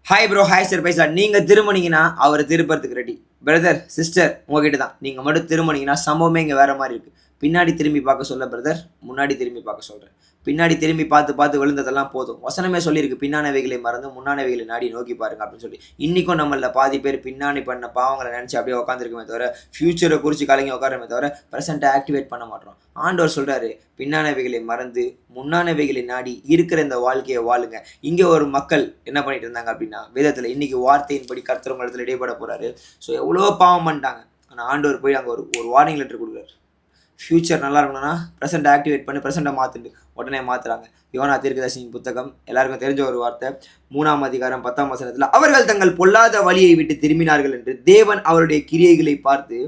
Hi bro, hi sir பைசா. நீங்கள் திரும்பினீங்கன்னா அவர் திருப்பறதுக்கு ready. Brother sister உங்ககிட்ட தான். நீங்கள் மட்டும் திரும்பினீங்கன்னா சம்பவமே இங்கே வேறு மாதிரி இருக்குது. பின்னாடி திரும்பி பார்க்க சொல்ல பிரதர், முன்னாடி திரும்பி பார்க்க சொல்கிறேன். பின்னாடி திரும்பி பார்த்து பார்த்து விழுந்ததெல்லாம் போதும். வசனமே சொல்லியிருக்கு, பின்னானவைகளை மறந்து முன்னானவைகளை நாடி நோக்கி பாருங்க அப்படின்னு சொல்லி. இன்றைக்கும் நம்மள பாதி பேர் பின்னாடி பண்ண பாவங்களை நினச்சி அப்படியே உட்காந்துருக்குமே தவிர, ஃப்யூச்சரை குறித்து கலங்கி உட்காரமே தவிர ப்ரெசென்ட்டை ஆக்டிவேட் பண்ண மாட்டோம். ஆண்டவர் சொல்கிறாரு, பின்னானவைகளை மறந்து முன்னானவைகளை நாடி இருக்கிற இந்த வாழ்க்கையை வாழுங்க. இங்கே ஒரு மக்கள் என்ன பண்ணிட்டு இருந்தாங்க அப்படின்னா, வேதத்தில் இன்னைக்கு வார்த்தையின்படி கர்த்தர் உங்களிடத்தில் இடைப்பட போகிறாரு. ஸோ எவ்வளோ பாவம் பண்ணிட்டாங்க. ஆனால் ஆண்டவர் போய் அங்கே ஒரு வார்னிங் லெட்டர் கொடுக்குறாரு. ஃப்யூச்சர் நல்லா இருக்கணும்னா ப்ரெசென்ட் ஆக்டிவேட் பண்ணி ப்ரெசென்ட்டை மாற்றிட்டு உடனே மாற்றுறாங்க. யோனா தீர்க்கதரிசியின் புத்தகம் எல்லாருக்கும் தெரிஞ்ச ஒரு வார்த்தை. 3ஆம் அதிகாரம் 10ஆம் வசனத்தில், அவர்கள் தங்கள் பொல்லாத வழியை விட்டு திரும்பினார்கள் என்று தேவன் அவருடைய கிரியைகளை பார்த்து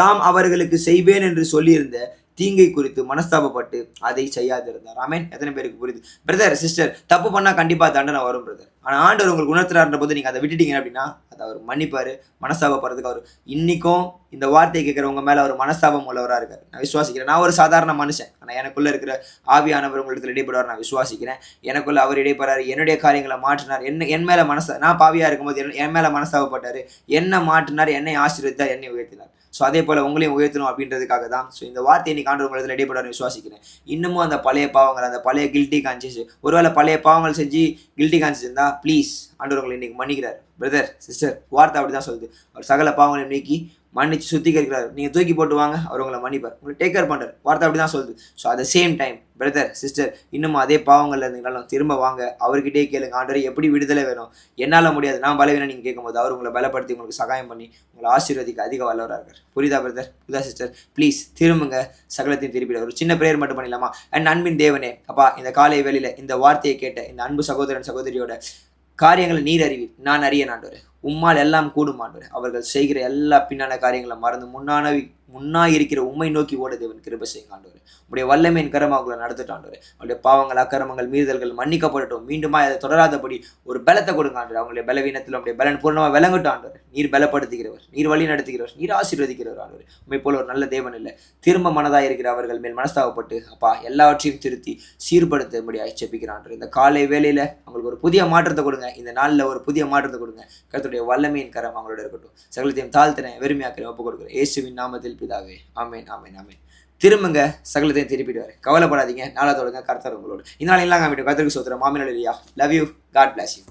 தாம் அவர்களுக்கு செய்வேன் என்று சொல்லியிருந்த தீங்கை குறித்து மனஸ்தாபப்பட்டு அதை செய்யாதிருந்தார். ஆமென். எத்தனை பேருக்கு புரியுது? பிரதர் சிஸ்டர், தப்பு பண்ணால் கண்டிப்பாக தண்டனை வரும் பிரதர். ஆனால் ஆண்டவர் உங்களுக்கு உணர்த்துறாருன்ற போது நீங்கள் அதை விட்டுட்டீங்க அப்படின்னா அதை அவர் மன்னிப்பார். மனஸ்தாபப்படுறதுக்கு அவர் இன்னைக்கும் இந்த வார்த்தையை கேட்குறவங்க மேலே அவர் மனஸ்தாபம் உள்ளவராக இருக்கார். நான் விசுவாசிக்கிறேன். நான் ஒரு சாதாரண மனுஷன், ஆனால் எனக்குள்ளே இருக்கிற ஆவியானவர் உங்களுக்கு இடைப்படுவார். நான் விசுவாசிக்கிறேன். எனக்குள்ள அவர் இடைப்படுறாரு. என்னுடைய காரியங்களை மாற்றினார். என் மேலே நான் பாவியாக இருக்கும்போது என் மேலே மனஸ்தாபப்பட்டார். என்னை மாற்றினார், என்னை ஆசீர்வதித்தார், என்னை உயர்த்தினார். ஸோ அதே போல் உங்களையும் உயர்த்தணும் அப்படின்றதுக்காக தான். ஸோ இந்த வார்த்தையை இன்னைக்கு ஆண்டவர் உங்களிடத்தில் இடைப்படான்னு விசுவாசிக்கிறேன். இன்னமும் அந்த பழைய பாவங்கள், அந்த பழைய கில்ட்டி கான்சியஸ், ஒருவேளை பழைய பாவங்கள் செஞ்சு கில்ட்டி கான்சியஸ் இருந்தால் ப்ளீஸ் ஆண்டவர் உங்களை இன்னைக்கு மன்னிக்கிறார். பிரதர் சிஸ்டர், வார்த்தை அப்படி தான் சொல்லுது. அவர் சகல பாவங்களை நீக்கி மன்னிச்சு சுத்திகரிக்கிறார். நீங்கள் தூக்கி போட்டு வாங்க, அவர் உங்களை மன்னிப்பார், உங்களை டேக் கேர் பண்ணுறார். வார்த்தை அப்படி தான் சொல்லுது. So at the same time brother sister, இன்னும் அதே பாவங்களில் இருந்தீங்களாலும் திரும்ப வாங்க, அவர்கிட்டே கேளுங்க, ஆண்டவரே எப்படி விடுதலை வேணும், என்னால் முடியாது, நான் பலவீனம் நீங்கள் கேட்கும்போது அவர் உங்களை பலப்படுத்தி உங்களுக்கு சகாயம் பண்ணி உங்களை ஆசீர்வதிக்க அதிக வல்லவராக இருக்கார். புரியுதா பிரதர்? புரியுதா சிஸ்டர்? ப்ளீஸ் திரும்புங்க, சகலத்தையும் திருப்பிட. ஒரு சின்ன பிரேயர் மட்டும் பண்ணிடலாமா? அண்ட் அன்பின் தேவனே, அப்பா, இந்த காலை வேளையில் இந்த வார்த்தையை கேட்ட இந்த அன்பு சகோதரன் சகோதரியோட காரியங்களை நீர் அறிவி, நான் அறிய ஆண்டவரே. உம்மால் எல்லாம் கூடும் ஆண்டவரே. அவர்கள் செய்கிற எல்லா பின்னான காரியங்களை மறந்து முன்னாய் இருக்கிற உண்மை நோக்கி ஓட தேவன் கிருபை செய்யுங்க ஆண்டவரே. உடைய வல்லமையின் கரம் அவங்களை நடத்திட்டு ஆண்டவரே. அவருடைய பாவங்கள், அக்கிரமங்கள், மீறுதல்கள் மன்னிக்கப்படட்டும். மீண்டுமா அதை தொடராதபடி ஒரு பலத்தை கொடுங்க ஆண்டவரே. அவங்களுடைய பலவீனத்தில் அவருடைய பலன் பூர்ணமாக விளங்கட்டும் ஆண்டவரே. நீர் பலப்படுத்துகிறவர், நீர் வழி நடத்துகிறவர், நீர் ஆசீர்வதிக்கிறவர் ஆண்டவரே. உண்மை போல ஒரு நல்ல தேவன் இல்லை. திரும்ப மனதாக இருக்கிற அவர்கள் மேல் மனஸ்தாபப்பட்டு அப்பா எல்லாவற்றையும் திருத்தி சீர்படுத்தும்படியாக ஜெபிக்கிறான். இந்த காலை வேளையில் அவங்களுக்கு ஒரு புதிய மாற்றத்தை கொடுங்க. இந்த நாளில் ஒரு புதிய மாற்றத்தை கொடுங்க. கர்த்தருடைய வல்லமையின் கரம் அவங்களோட இருக்கட்டும். சகலத்தையும் தாழ்த்தின வெறுமையாக்கிறேன், ஒப்புக் கொடுக்குறேன் இயேசுவின் நாமத்தில் பிதாவே. ஆமென், ஆமென், ஆமென். திரும்புங்க, சகலத்தையும் திருப்பிடுவார். கவலைப்படாதீங்க. நாளை தொடங்க கர்த்தர் உங்களோடு. இந்த நாள் எல்லாம் கர்த்தருக்கு சோத்திரம். ஆமென். அல்லேலூயா. Love you. God bless you.